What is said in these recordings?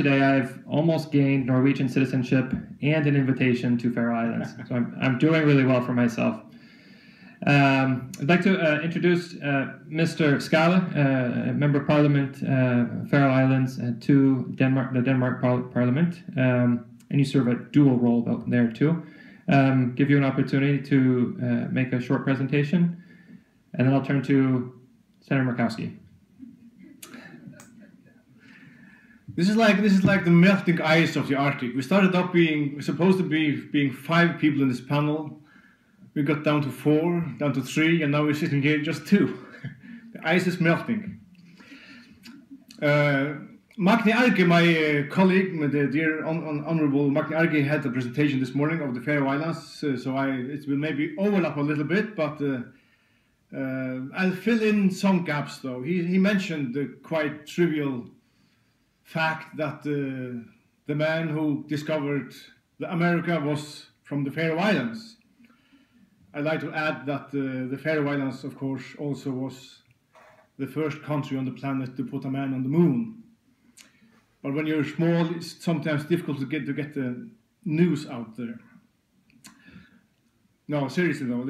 Today I've almost gained Norwegian citizenship and an invitation to Faroe Islands, so I'm doing really well for myself. I'd like to introduce Mr. Skalle, Member of Parliament, Faroe Islands, to the Denmark Parliament, and you serve a dual role there too. Give you an opportunity to make a short presentation, and then I'll turn to Senator Murkowski. This is like the melting ice of the Arctic. We started up we're supposed to be 5 people in this panel. We got down to 4, down to 3, and now we're sitting here just 2. The ice is melting. Magni Arge, my colleague, the dear Honourable Magni Arge, had a presentation this morning of the Faroe Islands, so it will maybe overlap a little bit, but I'll fill in some gaps though. He mentioned the quite trivial fact that the man who discovered America was from the Faroe Islands. I'd like to add that the Faroe Islands, of course, also was the first country on the planet to put a man on the moon. But when you're small, it's sometimes difficult to get the news out there. No, seriously though,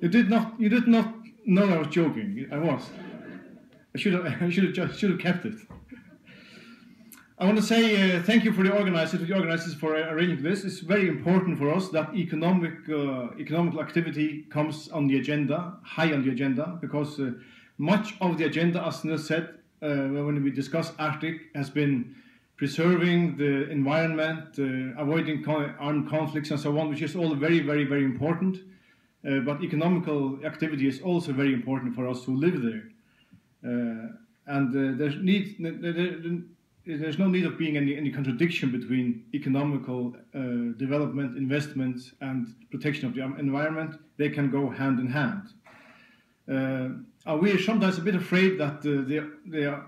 you did not know I was joking. I was. I should have kept it. I want to say thank you for the organizers for arranging this. It's very important for us that economical activity comes on the agenda, high on the agenda, because much of the agenda, as Nils said, when we discuss Arctic, has been preserving the environment, avoiding armed conflicts and so on, which is all very, very, very important. But economical activity is also very important for us who live there. There's no need of being any contradiction between economical development, investments, and protection of the environment. They can go hand in hand. We are sometimes a bit afraid that the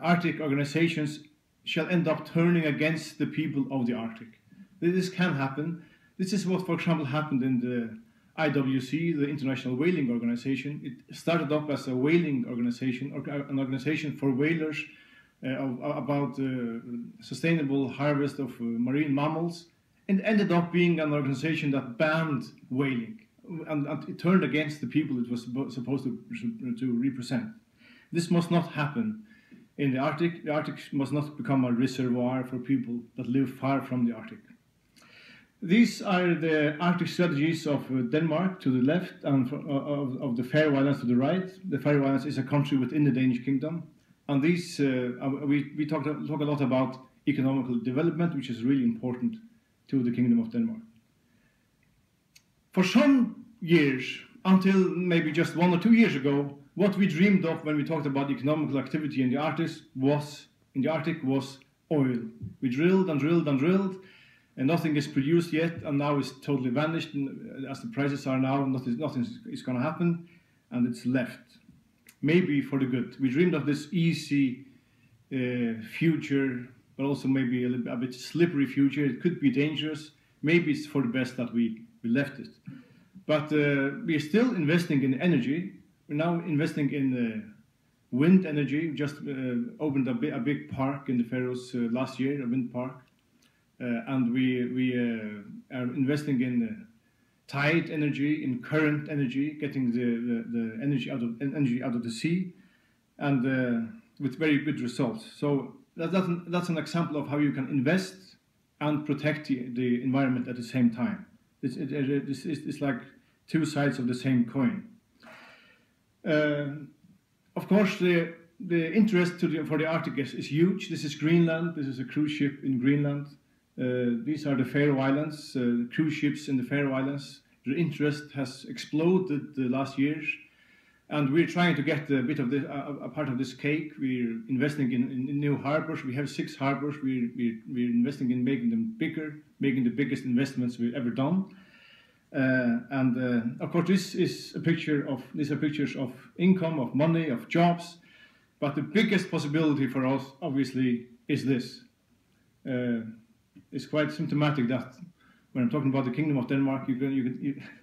Arctic organizations shall end up turning against the people of the Arctic. This can happen. This is what, for example, happened in the IWC, the International Whaling Organization. It started up as a whaling organization, or an organization for whalers about sustainable harvest of marine mammals, and ended up being an organization that banned whaling, and it turned against the people it was supposed to represent. This must not happen in the Arctic. The Arctic must not become a reservoir for people that live far from the Arctic. These are the Arctic strategies of Denmark to the left and of the Faroe Islands to the right. The Faroe Islands is a country within the Danish kingdom. And these, we talk a lot about economical development, which is really important to the Kingdom of Denmark. For some years, until maybe just 1 or 2 years ago, what we dreamed of when we talked about economical activity in the Arctic was oil. We drilled and drilled and drilled, and nothing is produced yet, and now it's totally vanished. And as the prices are now, nothing is going to happen, and it's left. Maybe for the good. We dreamed of this easy future, but also maybe a bit slippery future. It could be dangerous. Maybe it's for the best that we left it. But we are still investing in energy. We're now investing in wind energy. We just opened a big park in the Faroes last year, a wind park. And we are investing in tide energy, in current energy, getting the energy out of the sea, and with very good results. So that's an example of how you can invest and protect the environment at the same time. It's like 2 sides of the same coin. Of course, the interest for the Arctic is huge. This is Greenland. This is a cruise ship in Greenland. These are the Faroe Islands, cruise ships in the Faroe Islands. The interest has exploded the last years, and we're trying to get a bit of a part of this cake. We're investing in new harbors. We have 6 harbors. We're investing in making them bigger, making the biggest investments we've ever done. Of course, these are pictures of income, of money, of jobs. But the biggest possibility for us, obviously, is this. It's quite symptomatic that when I'm talking about the Kingdom of Denmark,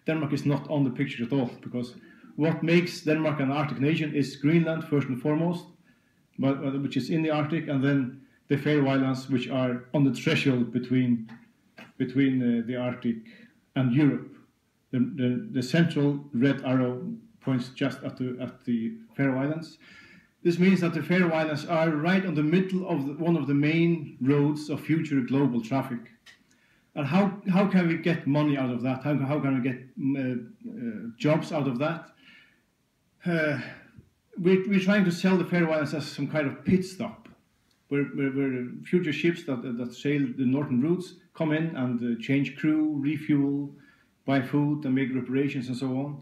Denmark is not on the picture at all, because what makes Denmark an Arctic nation is Greenland, first and foremost, which is in the Arctic, and then the Faroe Islands, which are on the threshold between the Arctic and Europe. The central red arrow points just at the Faroe Islands. This means that the Faroe Islands are right on the middle of one of the main roads of future global traffic. And how can we get money out of that? How can we get jobs out of that? We're trying to sell the Faroe Islands as some kind of pit stop, where future ships that sail the northern routes come in and change crew, refuel, buy food, and make reparations and so on.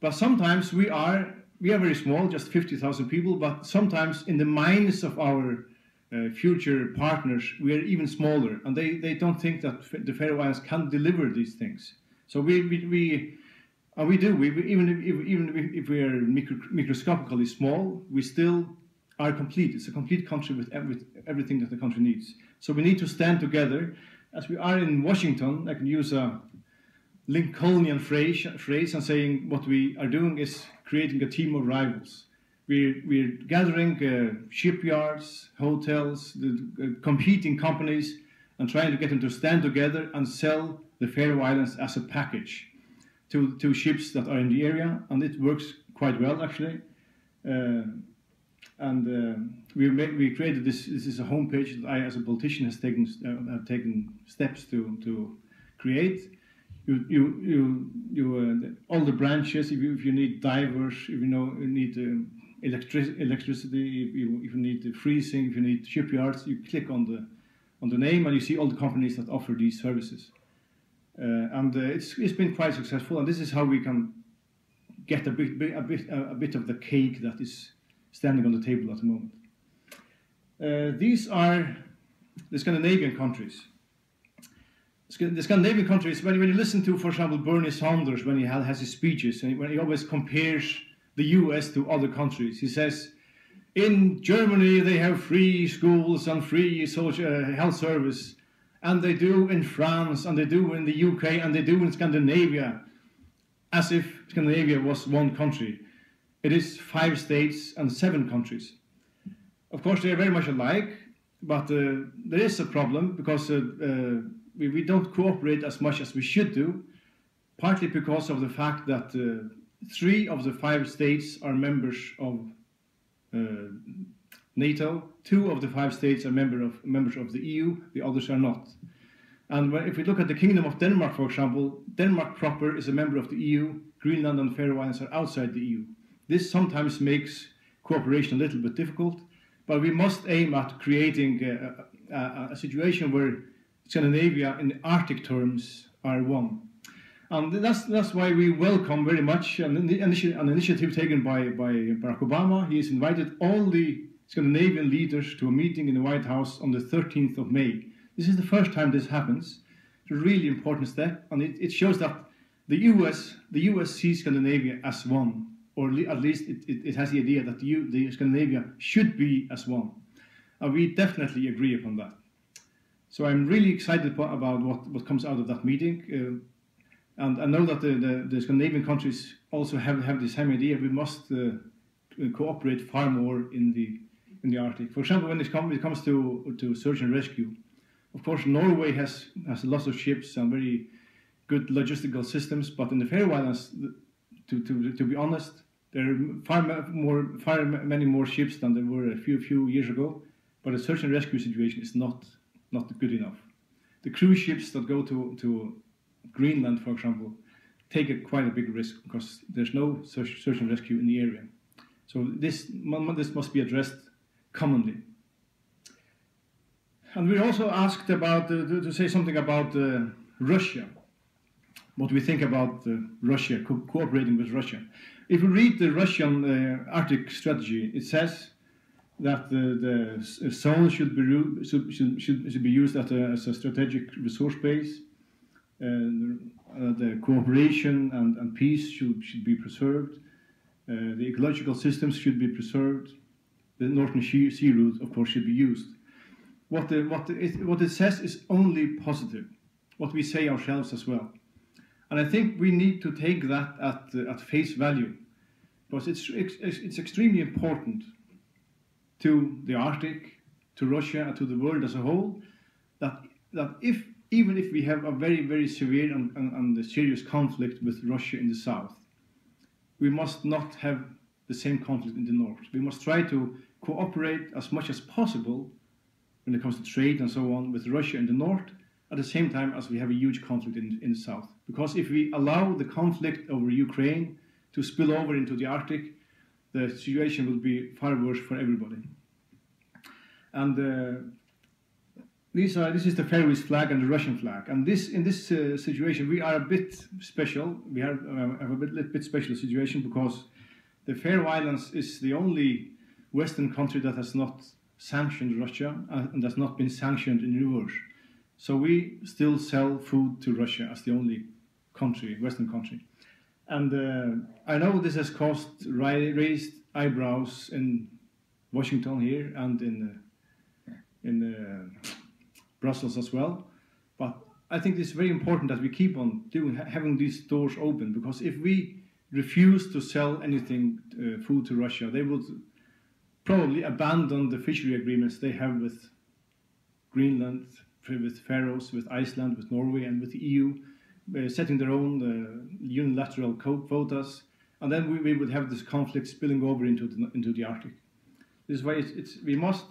But sometimes we are very small, just 50,000 people, but sometimes in the minds of our future partners, we are even smaller, and they don't think that the Faroe Islands can deliver these things. So we do. Even if we are microscopically small, we still are complete. It's a complete country with everything that the country needs. So we need to stand together. As we are in Washington, I can use a Lincolnian phrase and saying what we are doing is creating a team of rivals. We're gathering shipyards, hotels, competing companies, and trying to get them to stand together and sell the Faroe Islands as a package to ships that are in the area, and it works quite well actually. We created this. This is a homepage that I, as a politician, have taken steps to create. All the branches. If you need divers, if you need electricity, if you need freezing, if you need shipyards, you click on the name and you see all the companies that offer these services. It's been quite successful, and this is how we can get a bit of the cake that is standing on the table at the moment. These are the Scandinavian countries. The Scandinavian countries, when you listen to, for example, Bernie Sanders, when he has his speeches, and when he always compares the US to other countries, he says, in Germany they have free schools and free social health service, and they do in France, and they do in the UK, and they do in Scandinavia, as if Scandinavia was one country. It is 5 states and 7 countries. Of course, they are very much alike, but there is a problem because we don't cooperate as much as we should do, partly because of the fact that 3 of the 5 states are members of NATO, 2 of the 5 states are members of the EU, the others are not. And if we look at the Kingdom of Denmark, for example, Denmark proper is a member of the EU, Greenland and Faroe Islands are outside the EU. This sometimes makes cooperation a little bit difficult, but we must aim at creating a situation where Scandinavia in Arctic terms are one. And that's why we welcome very much an initiative taken by Barack Obama. He has invited all the Scandinavian leaders to a meeting in the White House on the 13th of May. This is the first time this happens. It's a really important step, and it shows that the US sees Scandinavia as one, or at least it has the idea that the Scandinavia should be as one. And we definitely agree upon that. So I'm really excited about what comes out of that meeting. And I know that the Scandinavian countries also have the same idea. We must cooperate far more in the Arctic. For example, when it comes to search and rescue, of course Norway has lots of ships and very good logistical systems, but in the Faroe Islands, to be honest, there are far many more ships than there were a few years ago. But the search and rescue situation is not good enough. The cruise ships that go to Greenland, for example, take quite a big risk because there's no search and rescue in the area. So this must be addressed commonly. And we're also asked about to say something about Russia, what we think about Russia, cooperating with Russia. If we read the Russian Arctic strategy, it says that the zone should be used as a strategic resource base. The cooperation and peace should be preserved. The ecological systems should be preserved. The Northern Sea route, of course, should be used. What it says is only positive. What we say ourselves as well, and I think we need to take that at face value, because it's extremely important to the Arctic, to Russia, and to the world as a whole, that even if we have a very, very severe and serious conflict with Russia in the south, we must not have the same conflict in the north. We must try to cooperate as much as possible when it comes to trade and so on with Russia in the north, at the same time as we have a huge conflict in the south. Because if we allow the conflict over Ukraine to spill over into the Arctic, the situation will be far worse for everybody. And this is the Faroese flag and the Russian flag. And in this situation, we are a bit special. We have a little bit special situation because the Faroe Islands is the only Western country that has not sanctioned Russia and has not been sanctioned in reverse. So we still sell food to Russia as the only country, Western country. And I know this has caused raised eyebrows in Washington here and in Brussels as well. But I think it's very important that we keep on having these doors open, because if we refuse to sell anything, food to Russia, they would probably abandon the fishery agreements they have with Greenland, with Faroes, with Iceland, with Norway, and with the EU, setting their own unilateral quotas, and then we would have this conflict spilling over into the Arctic. This is why we must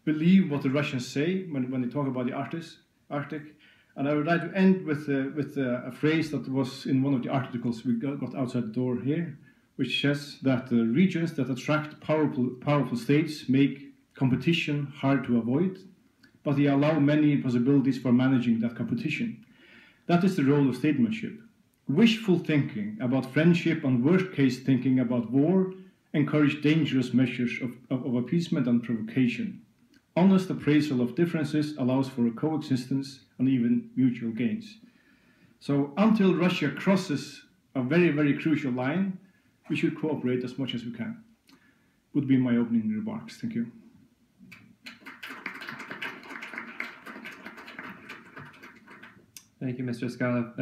believe what the Russians say when they talk about the Arctic. And I would like to end with a phrase that was in one of the articles we got outside the door here, which says that the regions that attract powerful states make competition hard to avoid, but they allow many possibilities for managing that competition. That is the role of statesmanship. Wishful thinking about friendship and worst-case thinking about war encourage dangerous measures of appeasement and provocation. Honest appraisal of differences allows for a coexistence and even mutual gains. So until Russia crosses a very, very crucial line, we should cooperate as much as we can. Would be my opening remarks. Thank you. Thank you, Mr. Skaale.